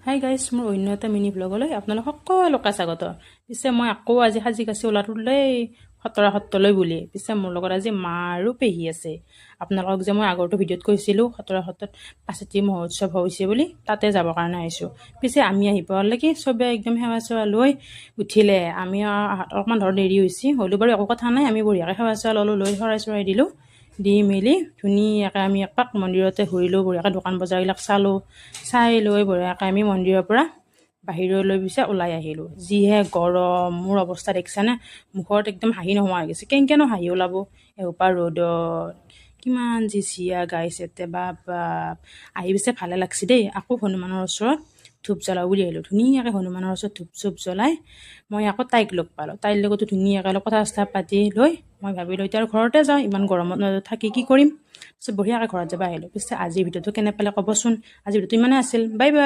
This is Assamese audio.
হাই গাইজ, মোৰ অন্য এটা মিনি ব্লগলৈ আপোনালোক সকলোকে স্বাগত। পিছে মই আকৌ আজি সাজি কাচি ওলাটোলেই খতৰা সত্ৰলৈ বুলি। পিছে মোৰ লগত আজি মা আৰু পেহী আছে। আপোনালোকক যে মই আগৰটো ভিডিঅ'ত কৈছিলোঁ খতৰা সত্ৰত পাঁচতি মহোৎসৱ হৈছে বুলি, তাতে যাবৰ কাৰণে আহিছোঁ। পিছে আমি আহি পোৱালৈকে চবে একদম সেৱা চেৱা লৈ উঠিলে। আমি অকণমান ধৰ দেৰি হৈছে, হ'লেও বাৰু একো কথা নাই। আমি বঢ়িয়াকৈ সেৱা চেৱা ল'লোঁ, লৈ শৰাই চৰাই দিলোঁ। দি মেলি ধুনীয়াকৈ আমি এপাক মন্দিৰতে ঘূৰিলোঁ, বঢ়িয়াকৈ দোকান বজাৰবিলাক চালোঁ। চাই লৈ বঢ়িয়াকৈ আমি মন্দিৰৰ পৰা বাহিৰলৈ পিছে ওলাই আহিলোঁ। যিহে গৰম, মোৰ অৱস্থা দেখিছানে? মুখত একদম হাঁহি নোহোৱা হৈ গৈছে। কেনেকৈনো হাঁহি ওলাব এসোপা ৰ'দত। কিমান যি চিয়া গাইছে বাপ বাপ। আহি পিছে ভালে লাগছে দেই। আকৌ হনুমানৰ ওচৰত ধূপ জ্বলাওঁ বুলি আহিলোঁ। ধুনীয়াকৈ হনুমানৰ ওচৰত ধূপ চুপ জ্বলাই মই আকৌ তাইক লগ পালোঁ। তাইৰ লগতো ধুনীয়াকৈ অলপ কথা চথা পাতি লৈ মই ভাবিলোঁ এতিয়া আৰু ঘৰতে যাওঁ, ইমান গৰমত থাকি কি কৰিম। পিছত বঢ়িয়াকৈ ঘৰত যাব আহিলোঁ। পিছে আজিৰ ভিডিঅ'টো কেনে পালে ক'বচোন। আজিৰ ভিডিঅ'টো ইমানে আছিল। Bye bye.